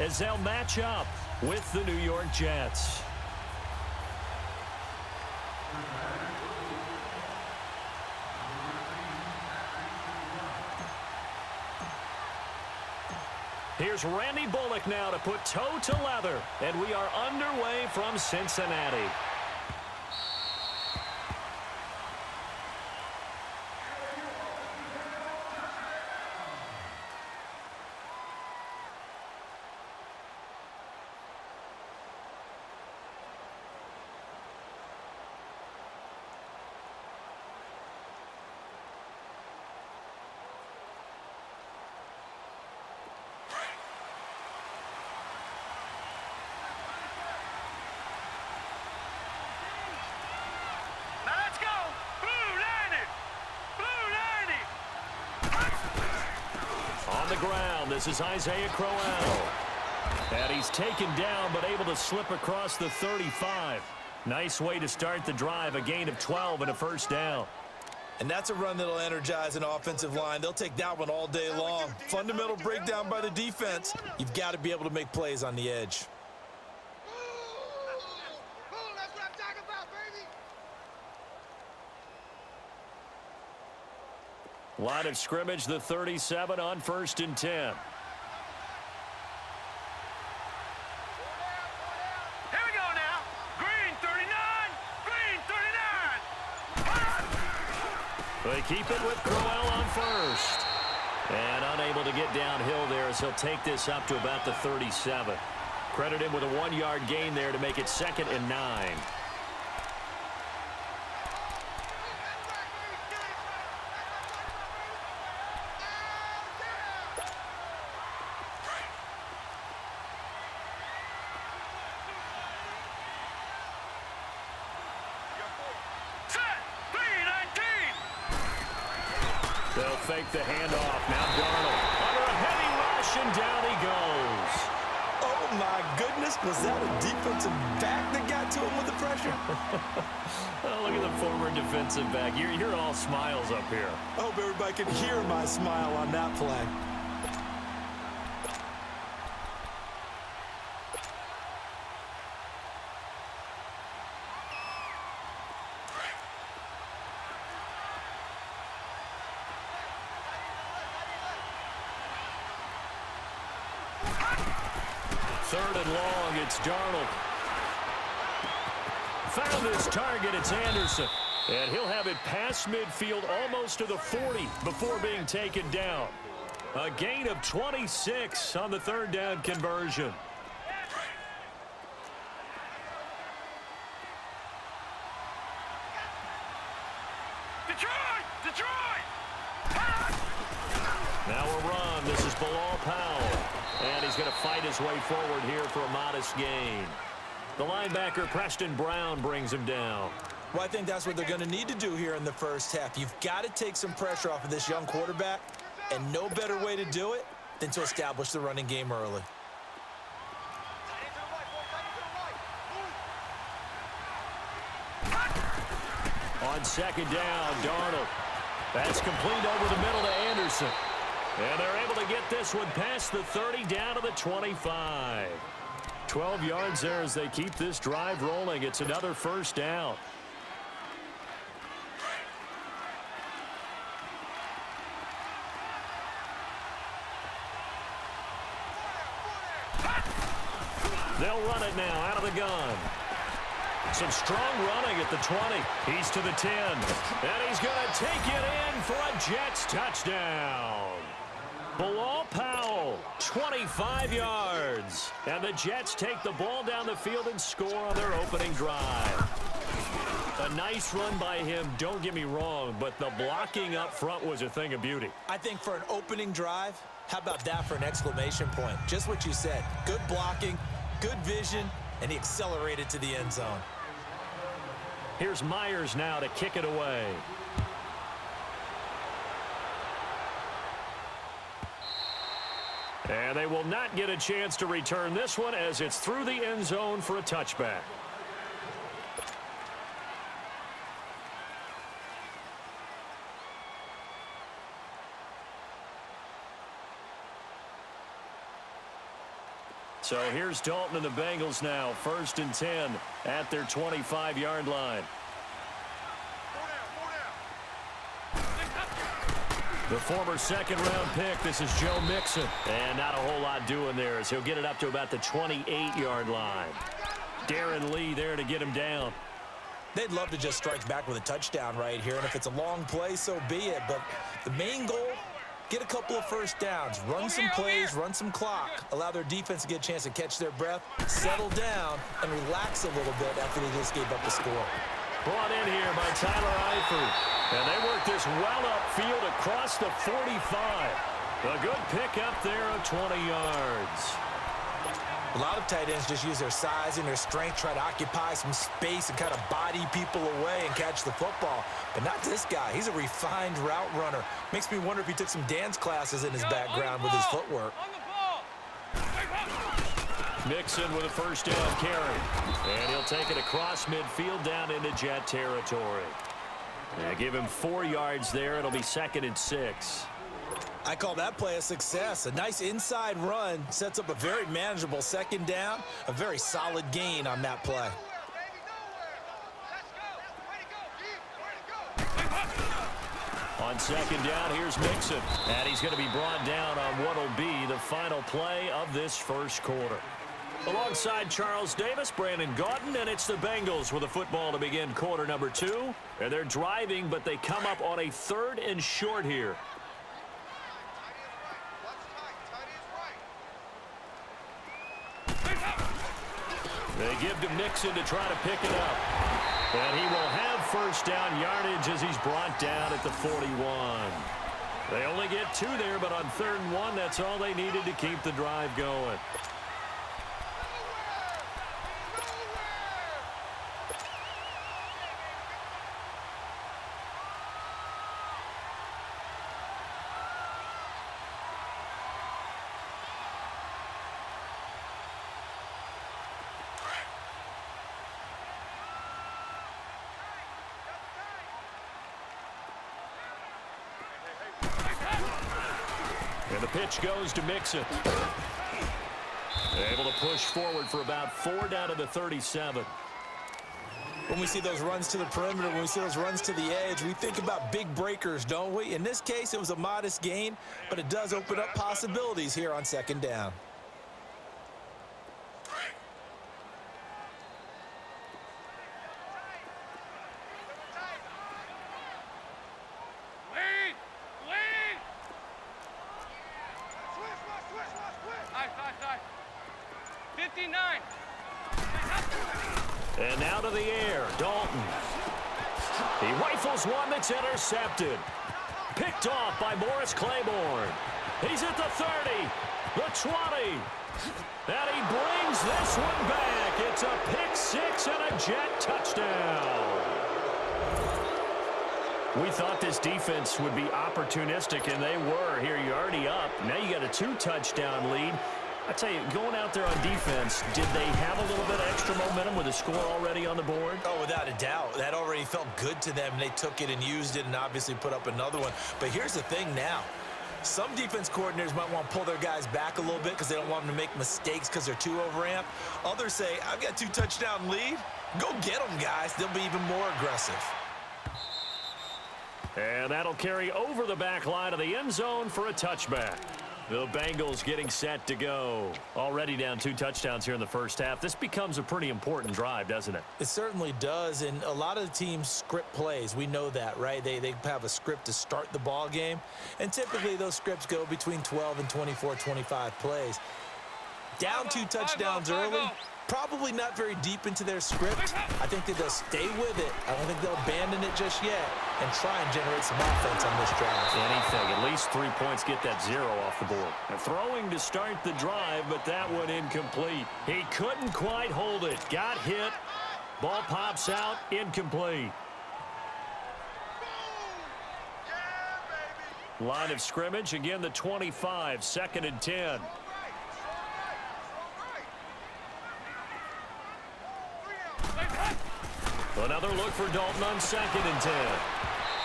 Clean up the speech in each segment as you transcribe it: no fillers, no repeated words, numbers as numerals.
as they'll match up with the New York Jets. Here's Randy Bullock now to put toe to leather, and we are underway from Cincinnati. On the ground, this is Isaiah Crowell. And he's taken down, but able to slip across the 35. Nice way to start the drive, a gain of 12 and a first down. And that's a run that'll energize an offensive line. They'll take that one all day long. Fundamental breakdown by the defense. You've got to be able to make plays on the edge. Line of scrimmage, the 37 on 1st and 10. Here we go now. Green 39. Green 39. They keep it with Crowell on first. And unable to get downhill there as he'll take this up to about the 37. Credit him with a 1-yard gain there to make it 2nd and 9. They'll fake the handoff. Now Darnold under a heavy rush, and down he goes. Oh, my goodness. Was that a defensive back that got to him with the pressure? Oh, look at the former defensive back. You're all smiles up here. I hope everybody can hear my smile on that play. Third and long, it's Darnold. Found his target, it's Anderson. And he'll have it past midfield almost to the 40 before being taken down. A gain of 26 on the 3rd down conversion. Detroit! Now a run. This is Bilal Powell. And he's going to fight his way forward here for a modest gain. The linebacker, Preston Brown, brings him down. Well, I think that's what they're going to need to do here in the first half. You've got to take some pressure off of this young quarterback, and no better way to do it than to establish the running game early. On 2nd down, Darnold. That's complete over the middle to Anderson. And they're able to get this one past the 30 down to the 25. 12 yards there as they keep this drive rolling. It's another first down. They'll run it now out of the gun. Some strong running at the 20. He's to the 10. And he's going to take it in for a Jets touchdown. Bilal Powell, 25 yards. And the Jets take the ball down the field and score on their opening drive. A nice run by him, don't get me wrong, but the blocking up front was a thing of beauty. I think for an opening drive, how about that for an exclamation point? Just what you said. Good blocking, good vision, and he accelerated to the end zone. Here's Myers now to kick it away. And they will not get a chance to return this one as it's through the end zone for a touchback. So here's Dalton and the Bengals now. 1st and 10 at their 25-yard line. The former second-round pick, this is Joe Mixon. And not a whole lot doing there as he'll get it up to about the 28-yard line. Darren Lee there to get him down. They'd love to just strike back with a touchdown right here, and if it's a long play, so be it. But the main goal, get a couple of first downs, run some plays, run some clock, allow their defense to get a chance to catch their breath, settle down, and relax a little bit after they just gave up the score. Brought in here by Tyler Eifert. And they work this well upfield across the 45. A good pick up there of 20 yards. A lot of tight ends just use their size and their strength, try to occupy some space and kind of body people away and catch the football. But not this guy. He's a refined route runner. Makes me wonder if he took some dance classes in his background with his footwork. Mixon with a first down carry. And he'll take it across midfield down into Jet territory. Give him 4 yards there. It'll be 2nd and 6. I call that play a success. A nice inside run sets up a very manageable 2nd down. A very solid gain on that play. On 2nd down, here's Mixon. And he's going to be brought down on what will be the final play of this first quarter. Alongside Charles Davis, Brandon Gaudin, and it's the Bengals with a football to begin quarter number 2. And they're driving, but they come up on a 3rd and short here. They give to Mixon to try to pick it up. And he will have first down yardage as he's brought down at the 41. They only get 2 there, but on 3rd and 1, that's all they needed to keep the drive going. And the pitch goes to Mixon. Able to push forward for about 4 down to the 37. When we see those runs to the perimeter, when we see those runs to the edge, we think about big breakers, don't we? In this case, it was a modest gain, but it does open up possibilities here on 2nd down. And now to the air, Dalton. He rifles one that's intercepted. Picked off by Morris Claiborne. He's at the 30, the 20. And he brings this one back. It's a pick 6 and a Jet touchdown. We thought this defense would be opportunistic, and they were. Here, you're already up. Now you got a 2-touchdown lead. I tell you, going out there on defense, did they have a little bit of extra momentum with a score already on the board? Oh, without a doubt. That already felt good to them. They took it and used it and obviously put up another one. But here's the thing now. Some defense coordinators might want to pull their guys back a little bit because they don't want them to make mistakes because they're too overamped. Others say, I've got 2-touchdown lead. Go get them, guys. They'll be even more aggressive. And that'll carry over the back line of the end zone for a touchback. The Bengals getting set to go. Already down 2 touchdowns here in the first half. This becomes a pretty important drive, doesn't it? It certainly does, and a lot of the teams script plays. We know that, right? They have a script to start the ball game, and typically those scripts go between 12 and 24, 25 plays. Down 2 touchdowns early, probably not very deep into their script. I think that they'll stay with it. I don't think they'll abandon it just yet and try and generate some offense on this drive. Anything, at least 3 points, get that 0 off the board. And throwing to start the drive, but that one incomplete. He couldn't quite hold it. Got hit. Ball pops out, incomplete. Line of scrimmage, again the 25, 2nd and 10. Another look for Dalton on 2nd and 10.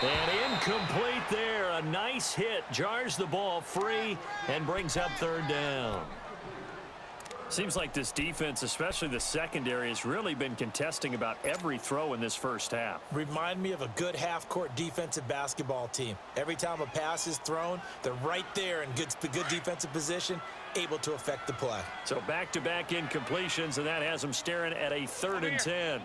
And incomplete there. A nice hit. Jars the ball free and brings up 3rd down. Seems like this defense, especially the secondary, has really been contesting about every throw in this first half. Remind me of a good half-court defensive basketball team. Every time a pass is thrown, they're right there in good defensive position, able to affect the play. So back-to-back incompletions, and that has them staring at a 3rd and 10.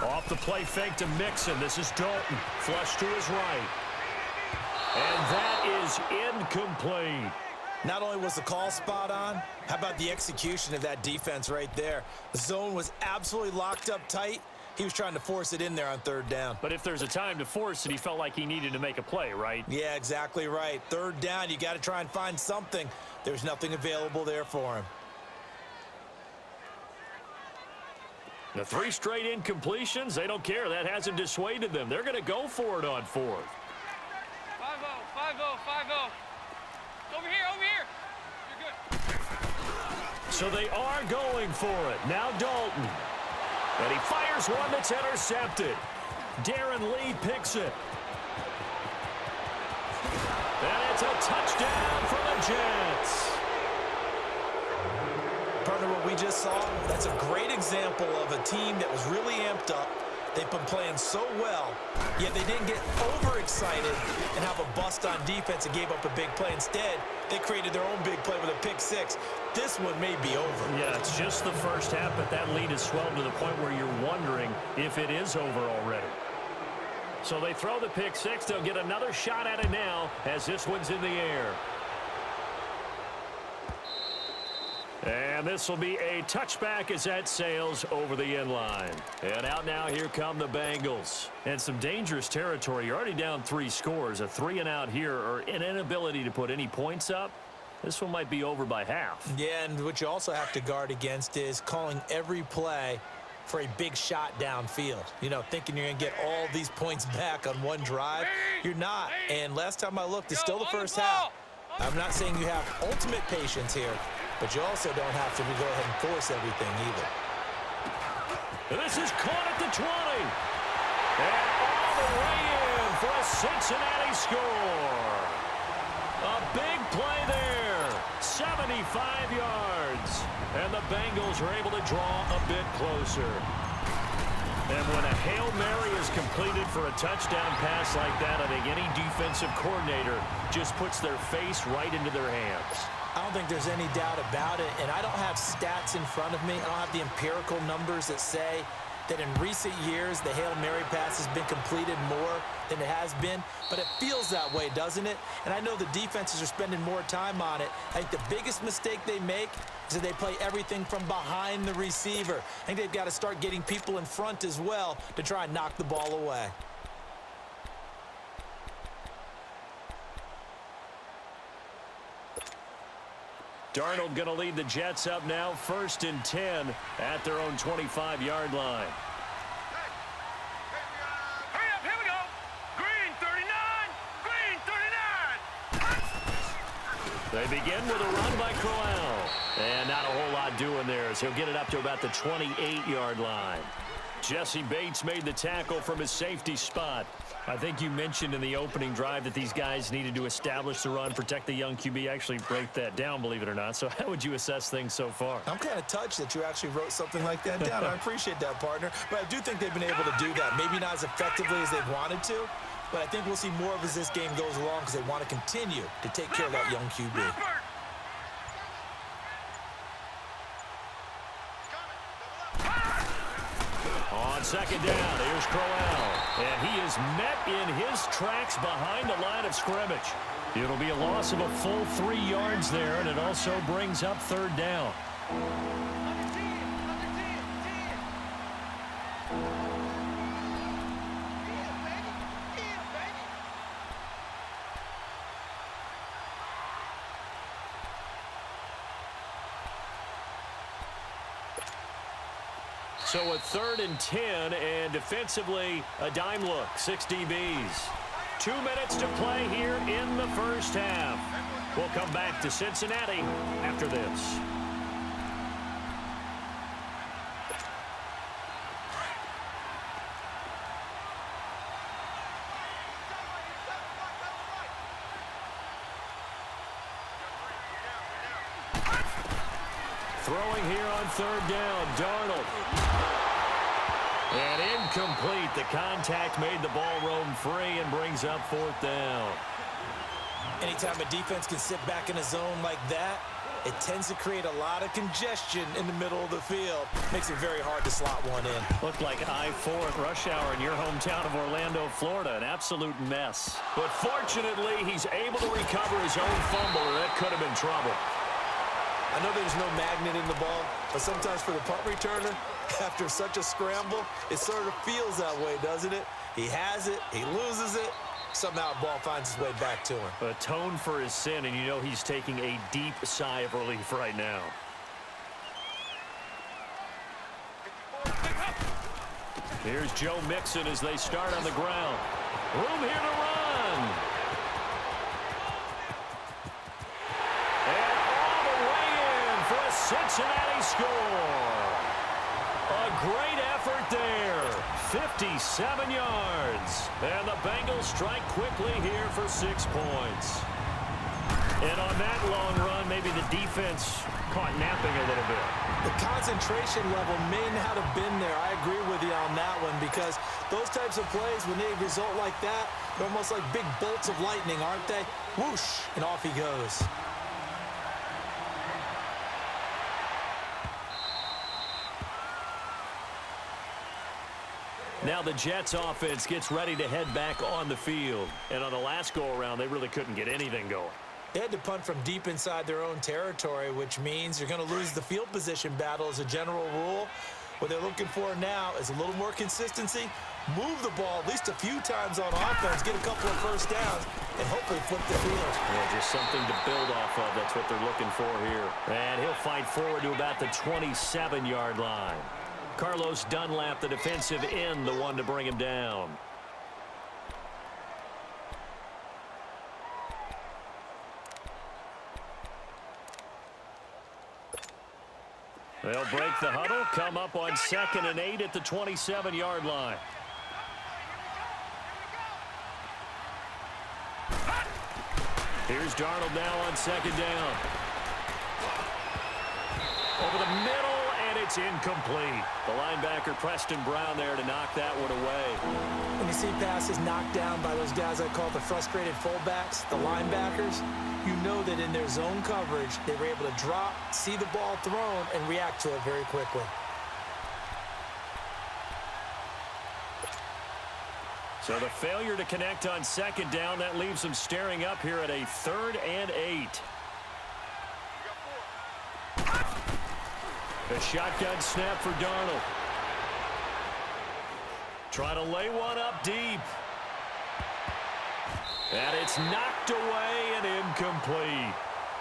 Off the play fake to Mixon. This is Dalton. Flush to his right. And that is incomplete. Not only was the call spot on, how about the execution of that defense right there? The zone was absolutely locked up tight. He was trying to force it in there on 3rd down. But if there's a time to force it, he felt like he needed to make a play, right? Yeah, exactly right. 3rd down, you got to try and find something. There's nothing available there for him. The 3 straight incompletions, they don't care. That hasn't dissuaded them. They're going to go for it on 4th. 5-0, 5-0, 5-0. Over here. You're good. So they are going for it. Now Dalton. And he fires one that's intercepted. Darren Lee picks it. And it's a touchdown for the Jets. Partner, what we just saw, that's a great example of a team that was really amped up. They've been playing so well, yet they didn't get overexcited and have a bust on defense and gave up a big play. Instead, they created their own big play with a pick 6. This one may be over. Yeah, it's just the first half, but that lead has swelled to the point where you're wondering if it is over already. So they throw the pick 6. They'll get another shot at it now as this one's in the air. And this will be a touchback as that sails over the end line. And out now, here come the Bengals. And some dangerous territory. You're already down 3 scores. A 3-and-out here, or an inability to put any points up. This one might be over by half. Yeah, and what you also have to guard against is calling every play for a big shot downfield. You know, thinking you're going to get all these points back on one drive. You're not. And last time I looked, it's still the first half. I'm not saying you have ultimate patience here, but you also don't have to go ahead and force everything either. This is caught at the 20. And all the way in for a Cincinnati score. A big play there. 75 yards. And the Bengals are able to draw a bit closer. And when a Hail Mary is completed for a touchdown pass like that, I think any defensive coordinator just puts their face right into their hands. I don't think there's any doubt about it, and I don't have stats in front of me. I don't have the empirical numbers that say that in recent years the Hail Mary pass has been completed more than it has been, but it feels that way, doesn't it? And I know the defenses are spending more time on it. I think the biggest mistake they make is that they play everything from behind the receiver. I think they've got to start getting people in front as well to try and knock the ball away. Darnold going to lead the Jets up now, 1st and 10 at their own 25-yard line. Hurry up, here we go. Green 39. They begin with a run by Crowell. And not a whole lot doing there as he'll get it up to about the 28-yard line. Jesse Bates made the tackle from his safety spot. I think you mentioned in the opening drive that these guys needed to establish the run, protect the young QB, actually break that down, believe it or not. So how would you assess things so far? I'm kind of touched that you actually wrote something like that down. I appreciate that, partner. But I do think they've been able to do that. Maybe not as effectively as they've wanted to, but I think we'll see more of as this game goes along because they want to continue to take care of that young QB. On 2nd down, here's Crowell. And he is met in his tracks behind the line of scrimmage. It'll be a loss of a full 3 yards there, and it also brings up 3rd down. So a 3rd and 10, and defensively, a dime look, 6 DBs. 2 minutes to play here in the first half. We'll come back to Cincinnati after this. Throwing here on third down, Darnold. And incomplete. The contact made the ball roam free and brings up fourth down. Anytime a defense can sit back in a zone like that, it tends to create a lot of congestion in the middle of the field. Makes it very hard to slot one in. Looked like I-4 at rush hour in your hometown of Orlando, Florida. An absolute mess. But fortunately, he's able to recover his own fumble, or that could have been trouble. I know there's no magnet in the ball, but sometimes for the punt returner, after such a scramble, it sort of feels that way, doesn't it? He has it, he loses it, somehow the ball finds its way back to him. Atone for his sin, and you know he's taking a deep sigh of relief right now. Here's Joe Mixon as they start on the ground. Room here to run. And all the way in for a Cincinnati score. A great effort there. 57 yards. And the Bengals strike quickly here for 6 points. And on that long run, maybe the defense caught napping a little bit. The concentration level may not have been there. I agree with you on that one, because those types of plays, when they result like that, they're almost like big bolts of lightning, aren't they? Whoosh, and off he goes. Now the Jets offense gets ready to head back on the field. And on the last go-around, they really couldn't get anything going. They had to punt from deep inside their own territory, which means you're going to lose the field position battle as a general rule. What they're looking for now is a little more consistency, move the ball at least a few times on offense, get a couple of first downs, and hopefully flip the field. Yeah, just something to build off of. That's what they're looking for here. And he'll fight forward to about the 27-yard line. Carlos Dunlap, the defensive end, the one to bring him down. They'll break the huddle, come up on 2nd and 8 at the 27-yard line. Here's Darnold now on 2nd down. Over the middle, and it's incomplete. The linebacker, Preston Brown, there to knock that one away. When you see passes knocked down by those guys I call the frustrated fullbacks, the linebackers, you know that in their zone coverage, they were able to drop, see the ball thrown, and react to it very quickly. So the failure to connect on 2nd down, that leaves them staring up here at a 3rd and 8. A shotgun snap for Darnold. Trying to lay one up deep. And it's knocked away and incomplete.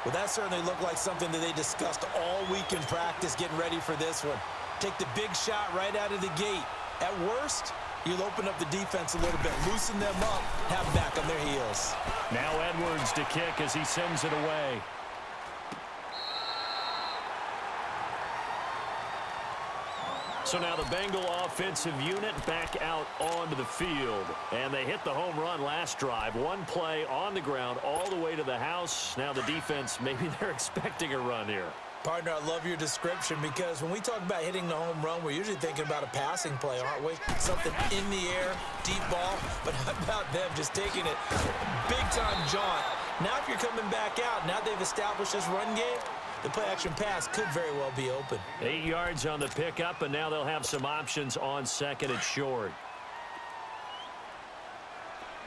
Well, that certainly looked like something that they discussed all week in practice getting ready for this one. Take the big shot right out of the gate. At worst, you'll open up the defense a little bit, loosen them up, have them back on their heels. Now Edwards to kick as he sends it away. So now the Bengal offensive unit back out onto the field. And they hit the home run last drive. One play on the ground all the way to the house. Now the defense, maybe they're expecting a run here. Partner, I love your description, because when we talk about hitting the home run, we're usually thinking about a passing play, aren't we? Something in the air, deep ball. But how about them just taking it big-time jaunt? Now if you're coming back out, now they've established this run game, the play-action pass could very well be open. 8 yards on the pickup, and now they'll have some options on 2nd and short.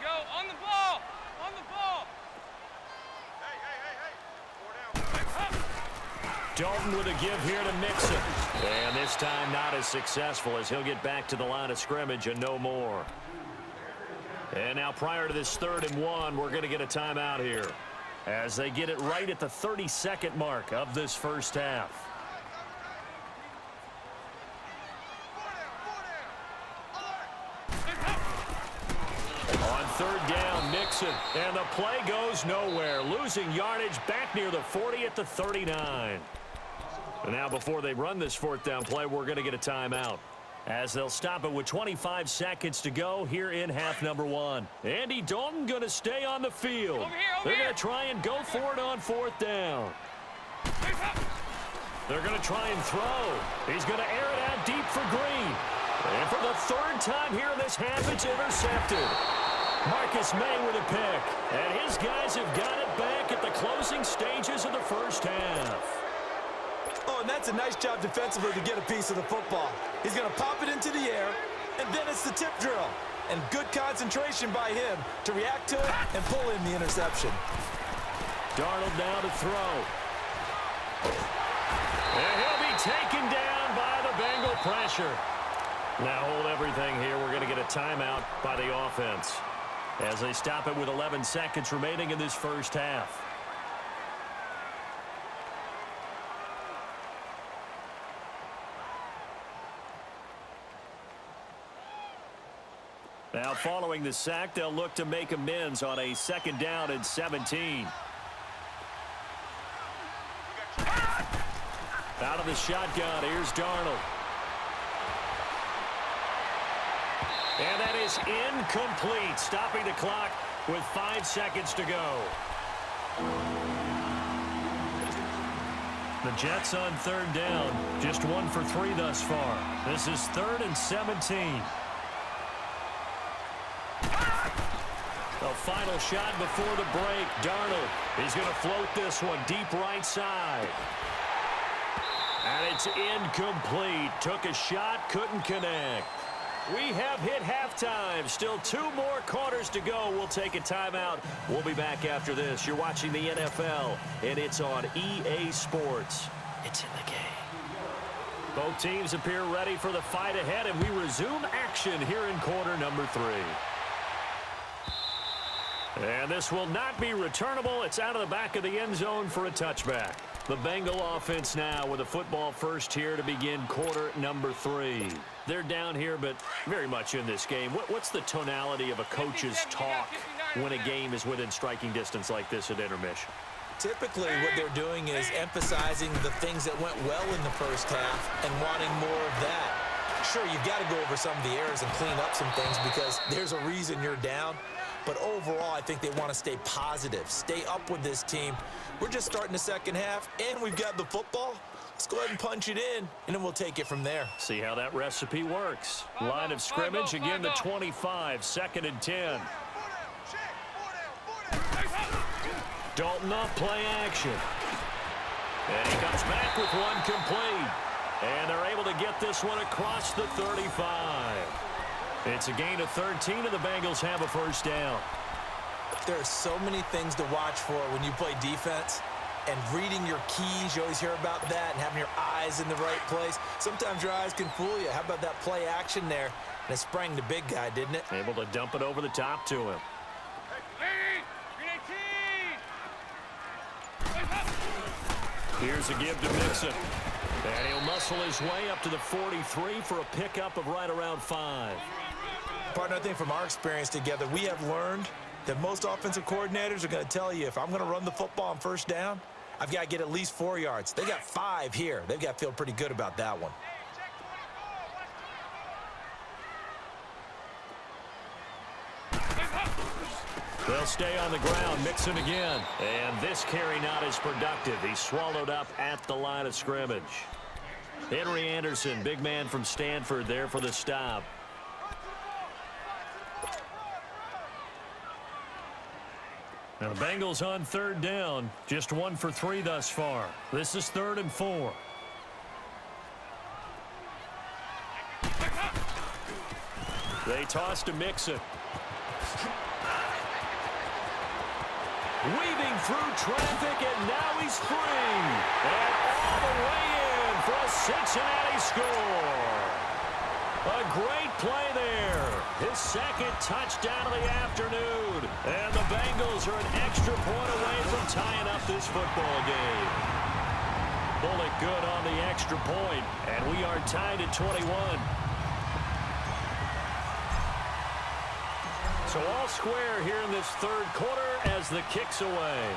Go, on the ball! On the ball! Hey! Dalton with a give here to Mixon. And this time not as successful, as he'll get back to the line of scrimmage and no more. And now prior to this 3rd and 1, we're going to get a timeout here, as they get it right at the 32nd mark of this first half. On 3rd down, Mixon, and the play goes nowhere. Losing yardage back near the 40 at the 39. And now before they run this 4th down play, we're going to get a timeout, as they'll stop it with 25 seconds to go here in half number 1. Andy Dalton going to stay on the field. They're going to try and go for it on 4th down. They're going to try and throw. He's going to air it out deep for Green. And for the third time here in this half, it's intercepted. Marcus May with a pick. And his guys have got it back at the closing stages of the first half. Oh, and that's a nice job defensively to get a piece of the football. He's going to pop it into the air, and then it's the tip drill. And good concentration by him to react to it and pull in the interception. Darnold now to throw. And he'll be taken down by the Bengal pressure. Now hold everything here. We're going to get a timeout by the offense as they stop it with 11 seconds remaining in this first half. Now following the sack, they'll look to make amends on a second down and 17. Out of the shotgun, here's Darnold. And that is incomplete, stopping the clock with 5 seconds to go. The Jets on third down, just 1 for 3 thus far. This is 3rd and 17. The final shot before the break. Darnold, he's going to float this one deep right side. And it's incomplete. Took a shot, couldn't connect. We have hit halftime. Still 2 more quarters to go. We'll take a timeout. We'll be back after this. You're watching the NFL, and it's on EA Sports. It's in the game. Both teams appear ready for the fight ahead, and we resume action here in quarter number 3. And this will not be returnable. It's out of the back of the end zone for a touchback. The Bengal offense now with a football first here to begin quarter number 3. They're down here, but very much in this game. What's the tonality of a coach's talk when a game is within striking distance like this at intermission? Typically, what they're doing is emphasizing the things that went well in the first half and wanting more of that. Sure, you've got to go over some of the errors and clean up some things because there's a reason you're down. But overall, I think they want to stay positive, stay up with this team. We're just starting the second half, and we've got the football. Let's go ahead and punch it in, and then we'll take it from there. See how that recipe works. Line of scrimmage, again the 25, 2nd and 10. Dalton up, play action. And he comes back with one complete. And they're able to get this one across the 35. It's a gain of 13, and the Bengals have a first down. There are so many things to watch for when you play defense. And reading your keys, you always hear about that, and having your eyes in the right place. Sometimes your eyes can fool you. How about that play action there? And it sprang the big guy, didn't it? Able to dump it over the top to him. Here's a give to Mixon. And he'll muscle his way up to the 43 for a pickup of right around 5. Partner, I think from our experience together, we have learned that most offensive coordinators are going to tell you, if I'm going to run the football on first down, I've got to get at least 4 yards. They got 5 here. They've got to feel pretty good about that one. They'll stay on the ground. Mixon again. And this carry not as productive. He's swallowed up at the line of scrimmage. Henry Anderson, big man from Stanford, there for the stop. Now the Bengals on third down. Just 1 for 3 thus far. This is 3rd and 4. They toss to Mixon. Weaving through traffic, and now he's free. And all the way in for a Cincinnati score. A great play there. His 2nd touchdown of the afternoon. And the Bengals are an extra point away from tying up this football game. Pull it good on the extra point, and we are tied at 21. So all square here in this 3rd quarter as the kick's away.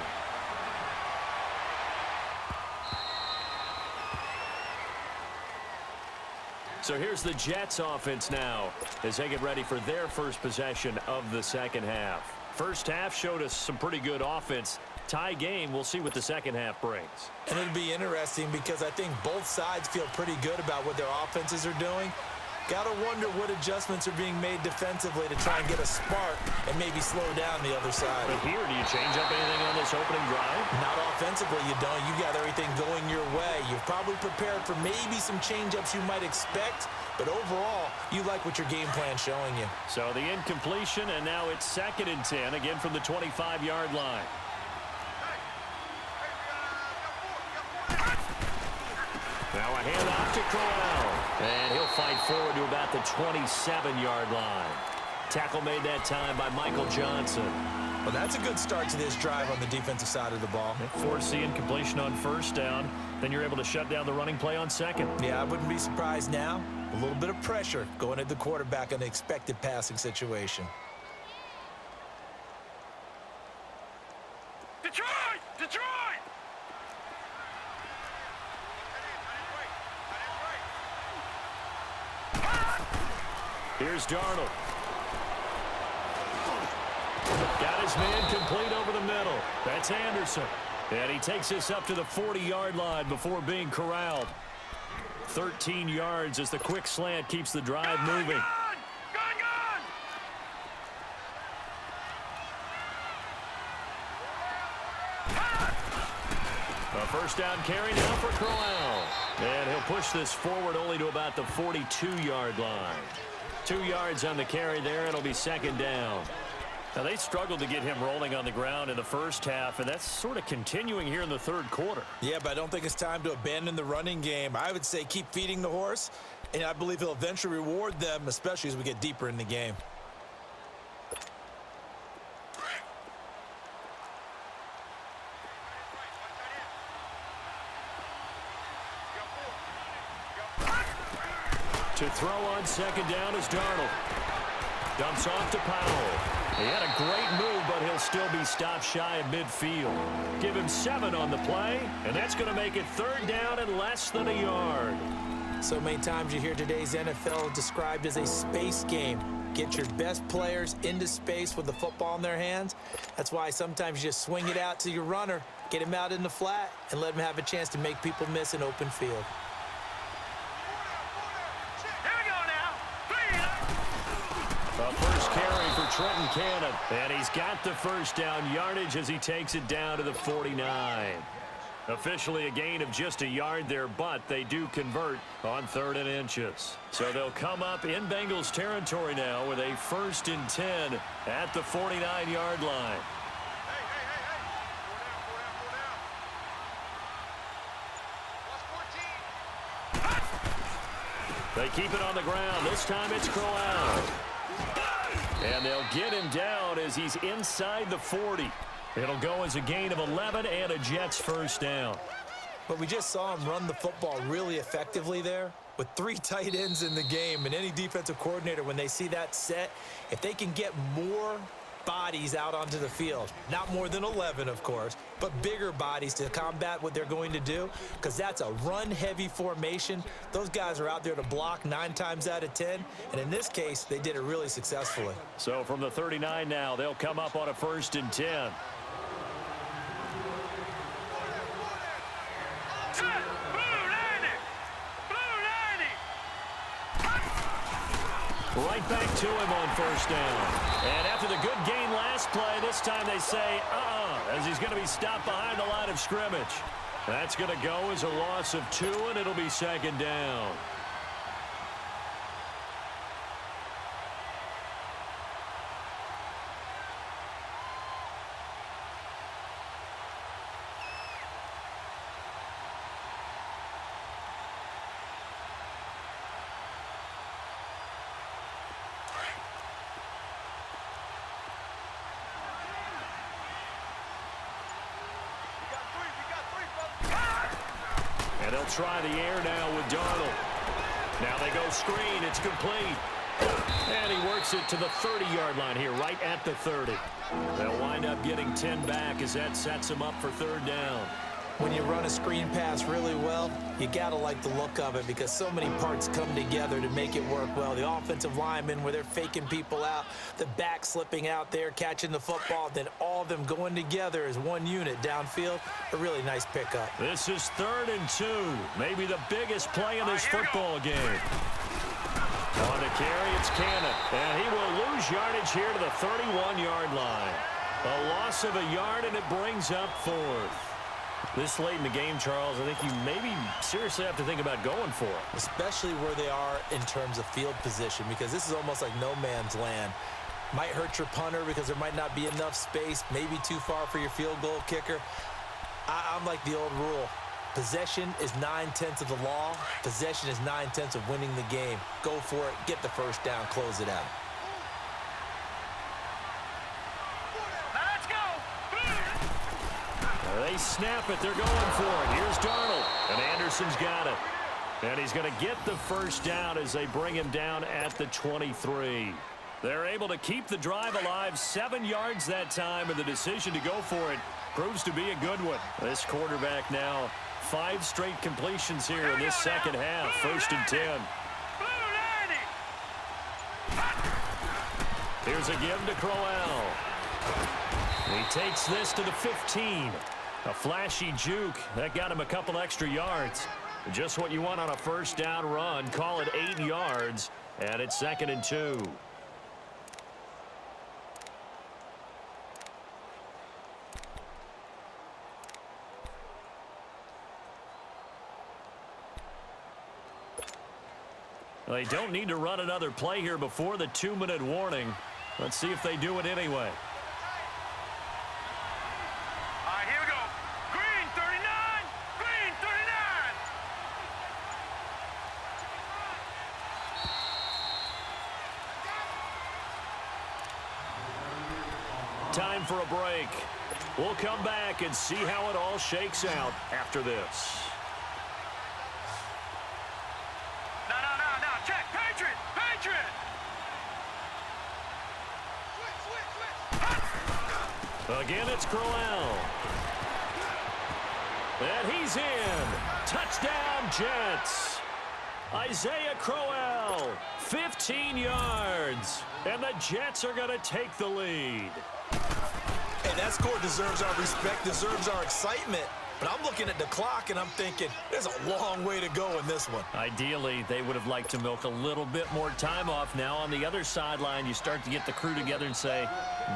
So here's the Jets offense now as they get ready for their first possession of the second half. First half showed us some pretty good offense. Tie game. We'll see what the second half brings. And it'll be interesting because I think both sides feel pretty good about what their offenses are doing. Got to wonder what adjustments are being made defensively to try and get a spark and maybe slow down the other side. But here, do you change up anything on this opening drive? Not offensively, you don't. You got everything going your way. You've probably prepared for maybe some change-ups you might expect, but overall, you like what your game plan's showing you. So the incompletion, and now it's 2nd and 10, again from the 25-yard line. Now a handoff to Crowell. And he'll fight forward to about the 27-yard line. Tackle made that time by Michael Johnson. Well, that's a good start to this drive on the defensive side of the ball. Force the incompletion on 1st down. Then you're able to shut down the running play on 2nd. Yeah, I wouldn't be surprised now. A little bit of pressure going at the quarterback in an expected passing situation. Detroit! Detroit! Here's Darnold. Got his man complete over the middle. That's Anderson. And he takes this up to the 40-yard line before being corralled. 13 yards as the quick slant keeps the drive moving. Gone! A 1st down carry now for Crowell. And he'll push this forward only to about the 42-yard line. 2 yards on the carry there. It'll be 2nd down. Now, they struggled to get him rolling on the ground in the first half, and that's sort of continuing here in the 3rd quarter. Yeah, but I don't think it's time to abandon the running game. I would say keep feeding the horse, and I believe he'll eventually reward them, especially as we get deeper in the game. To throw on 2nd down is Darnold. Dumps off to Powell. He had a great move, but he'll still be stopped shy of midfield. Give him 7 on the play, and that's going to make it 3rd down and less than a yard. So many times you hear today's NFL described as a space game. Get your best players into space with the football in their hands. That's why sometimes you just swing it out to your runner, get him out in the flat, and let him have a chance to make people miss an open field. A first carry for Trenton Cannon, and he's got the 1st down yardage as he takes it down to the 49. Officially a gain of just a yard there, but they do convert on 3rd and inches. So they'll come up in Bengals territory now with a 1st and 10 at the 49-yard line. They keep it on the ground. This time it's Crowell. And they'll get him down as he's inside the 40. It'll go as a gain of 11 and a Jets 1st down. But we just saw him run the football really effectively there with 3 tight ends in the game. And any defensive coordinator, when they see that set, if they can get more bodies out onto the field, not more than 11, of course, but bigger bodies to combat what they're going to do, because that's a run-heavy formation. Those guys are out there to block 9 times out of 10, and in this case, they did it really successfully. So from the 39 now, they'll come up on a 1st and 10. Right back to him on 1st down. And after the good gain last play, this time they say, as he's going to be stopped behind the line of scrimmage. That's going to go as a loss of 2, and it'll be 2nd down. And they'll try the air now with Darnold. Now they go screen. It's complete. And he works it to the 30-yard line here, right at the 30. They'll wind up getting 10 back as that sets them up for 3rd down. When you run a screen pass really well, you got to like the look of it because so many parts come together to make it work well. The offensive linemen where they're faking people out, the back slipping out there, catching the football, then all of them going together as one unit downfield. A really nice pickup. This is 3rd and 2. Maybe the biggest play in this football game. On the carry, it's Cannon. And he will lose yardage here to the 31-yard line. A loss of a yard, and it brings up 4th. This late in the game, Charles, I think you maybe seriously have to think about going for it. Especially where they are in terms of field position, because this is almost like no man's land. Might hurt your punter because there might not be enough space, maybe too far for your field goal kicker. I'm like the old rule. Possession is 9/10 of the law. Possession is 9/10 of winning the game. Go for it, get the first down, close it out. Let's go. They snap it. They're going for it. Here's Darnold. And Anderson's got it. And he's going to get the first down as they bring him down at the 23. They're able to keep the drive alive. 7 yards that time, and the decision to go for it proves to be a good one. This quarterback now 5 straight completions here in this second half. 1st and 10. Here's a give to Crowell. He takes this to the 15. A flashy juke. That got him a couple extra yards. Just what you want on a first down run. Call it 8 yards. And it's 2nd and 2. They don't need to run another play here before the 2-minute warning. Let's see if they do it anyway. All right, here we go. Green 39. Green 39. Time for a break. We'll come back and see how it all shakes out after this. Check. Patriot. Again, it's Crowell. And he's in. Touchdown, Jets. Isaiah Crowell, 15 yards. And the Jets are going to take the lead. Hey, that score deserves our respect, deserves our excitement. But I'm looking at the clock, and I'm thinking, there's a long way to go in this one. Ideally, they would have liked to milk a little bit more time off. Now, on the other sideline, you start to get the crew together and say,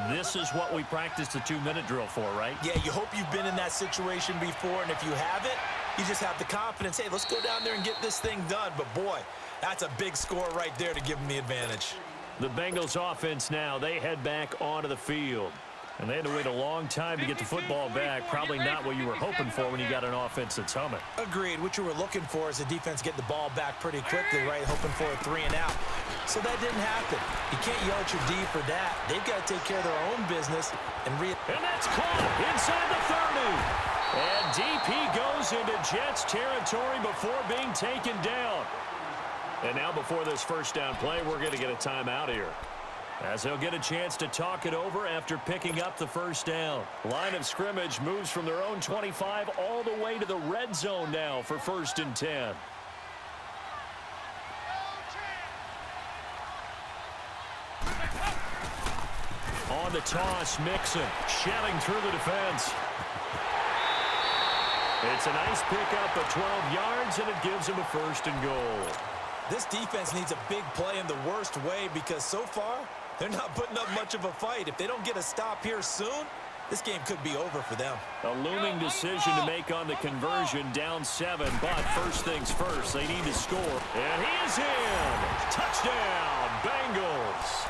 this is what we practiced the 2-minute drill for, right? Yeah, you hope you've been in that situation before, and if you haven't, you just have the confidence, hey, let's go down there and get this thing done. But, boy, that's a big score right there to give them the advantage. The Bengals offense now, they head back onto the field. And they had to wait a long time to get the football back. Probably not what you were hoping for when you got an offense that's humming. Agreed. What you were looking for is the defense get the ball back pretty quickly, right? Hoping for a 3 and out. So that didn't happen. You can't yell at your D for that. They've got to take care of their own business. And that's caught inside the 30. And DP goes into Jets territory before being taken down. And now before this first down play, we're going to get a timeout here, as they'll get a chance to talk it over after picking up the first down. Line of scrimmage moves from their own 25 all the way to the red zone now for 1st and 10. On the toss, Mixon shelling through the defense. It's a nice pickup of 12 yards, and it gives him a 1st and goal. This defense needs a big play in the worst way because so far, they're not putting up much of a fight. If they don't get a stop here soon, this game could be over for them. A looming decision to make on the conversion, down 7, but first things first, they need to score. And he is in. Touchdown, Bengals.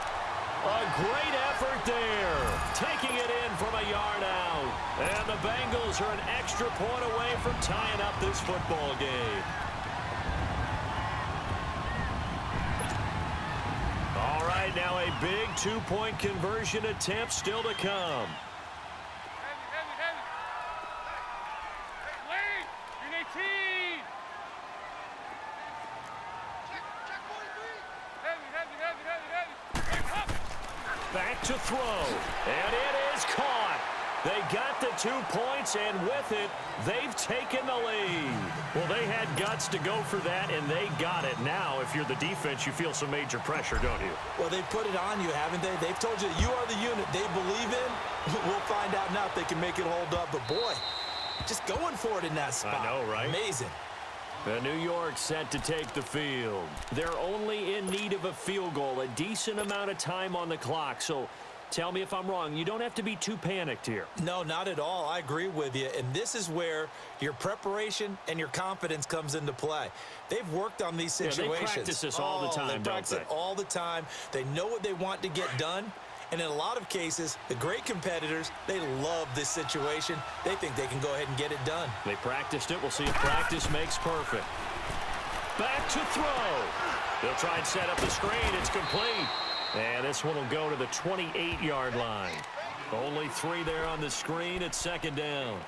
A great effort there, taking it in from a yard out. And the Bengals are an extra point away from tying up this football game. All right, now a big 2-point conversion attempt still to come. Back to throw, and it is caught. They got the 2 points, and with it, they've taken the lead. Well, they had guts to go for that, and they got it. Now, if you're the defense, you feel some major pressure, don't you? Well, they put it on you, haven't they? They've told you you are the unit they believe in. We'll find out now if they can make it hold up. But, boy, just going for it in that spot. I know, right? Amazing. The New York set to take the field. They're only in need of a field goal, a decent amount of time on the clock. So tell me if I'm wrong. You don't have to be too panicked here. No, not at all. I agree with you. And this is where your preparation and your confidence comes into play. They've worked on these situations. They practice this all the time, They practice it all the time. They know what they want to get done. And in a lot of cases, the great competitors, they love this situation. They think they can go ahead and get it done. They practiced it. We'll see if practice makes perfect. Back to throw. They'll try and set up the screen. It's complete. And this one will go to the 28-yard line. Only 3 there on the screen. It's second down.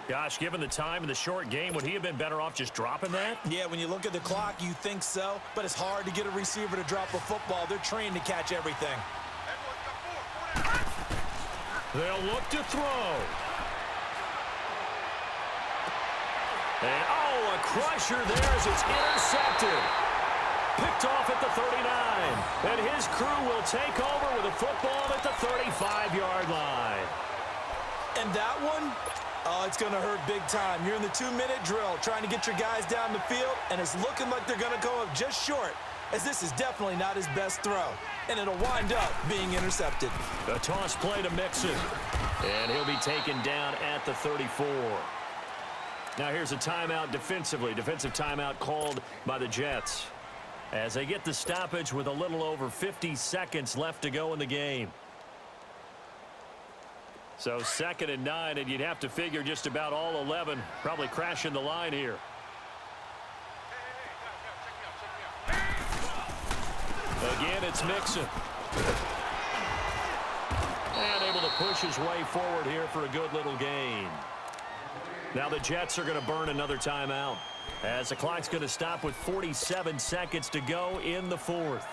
Gosh, given the time and the short game, would he have been better off just dropping that? Yeah, when you look at the clock, you think so. But it's hard to get a receiver to drop a football. They're trained to catch everything. They'll look to throw. And, oh, a crusher there as it's intercepted. Picked off at the 39. And his crew will take over with a football at the 35-yard line. And that one, oh, it's going to hurt big time. You're in the 2-minute drill trying to get your guys down the field, and it's looking like they're going to come up just short, as this is definitely not his best throw. And it'll wind up being intercepted. A toss play to Mixon. And he'll be taken down at the 34. Now here's a timeout defensively. Defensive timeout called by the Jets, as they get the stoppage with a little over 50 seconds left to go in the game. So 2nd and 9, and you'd have to figure just about all 11 probably crashing the line here. Again, it's Mixon. And able to push his way forward here for a good little gain. Now the Jets are going to burn another timeout, as the clock's going to stop with 47 seconds to go in the 4th.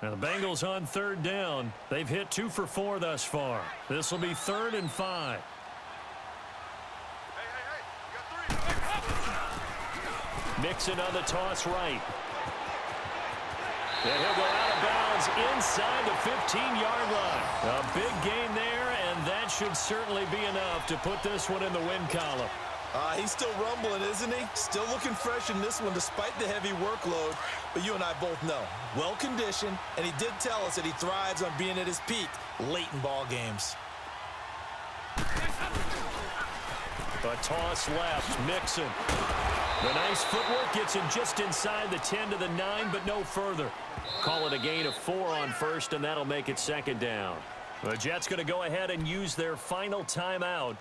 Now the Bengals on 3rd down. They've hit 2 for 4 thus far. This will be 3rd and 5. Mixon on the toss right. And he'll go out of bounds inside the 15-yard line. A big gain there, and that should certainly be enough to put this one in the win column. He's still rumbling, isn't he? Still looking fresh in this one despite the heavy workload. But you and I both know, well-conditioned, and he did tell us that he thrives on being at his peak late in ball games. A toss left, Mixon. The nice footwork gets him just inside the 10 to the 9, but no further. Call it a gain of 4 on 1st, and that'll make it 2nd down. The Jets going to go ahead and use their final timeout,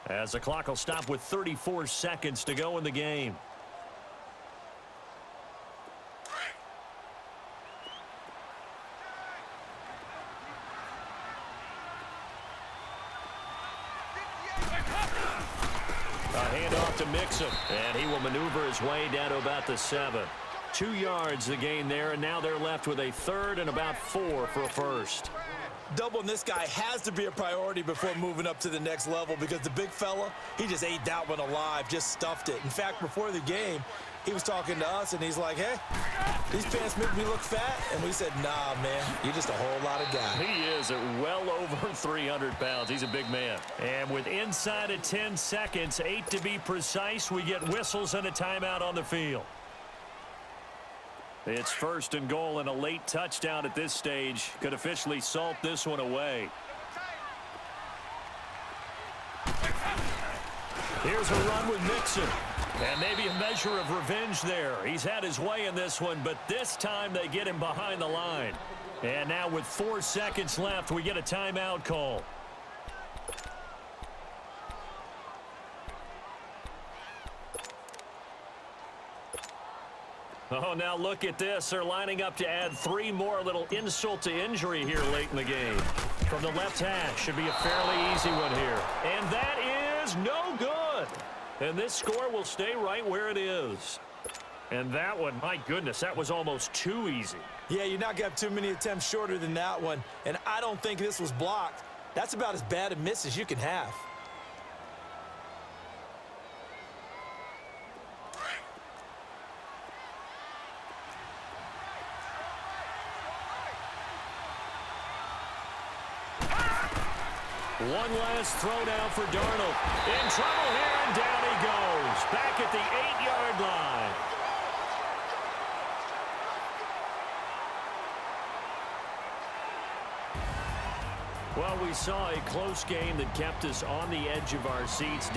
as the clock will stop with 34 seconds to go in the game. A handoff to Mixon, and he will maneuver his way down to about the 7. 2 yards the gain there, and now they're left with a 3rd and about 4 for a first. Doubling this guy has to be a priority before moving up to the next level, because the big fella, he just ate that one alive, just stuffed it. In fact, before the game, he was talking to us, and he's like, hey, these pants make me look fat. And we said, nah, man, you're just a whole lot of guy. He is at well over 300 pounds. He's a big man. And with inside of 10 seconds, 8 to be precise, we get whistles and a timeout on the field. It's 1st and goal, and a late touchdown at this stage could officially salt this one away. Here's a run with Mixon. And maybe a measure of revenge there. He's had his way in this one, but this time they get him behind the line. And now with 4 seconds left, we get a timeout call. Oh, now look at this. They're lining up to add 3 more, a little insult to injury here late in the game. From the left hash, should be a fairly easy one here. And that is no good. And this score will stay right where it is. And that one, my goodness, that was almost too easy. Yeah, you're not going to have too many attempts shorter than that one. And I don't think this was blocked. That's about as bad a miss as you can have. One last throw now for Darnold. In trouble here, and down he goes. Back at the 8-yard line. Well, we saw a close game that kept us on the edge of our seats.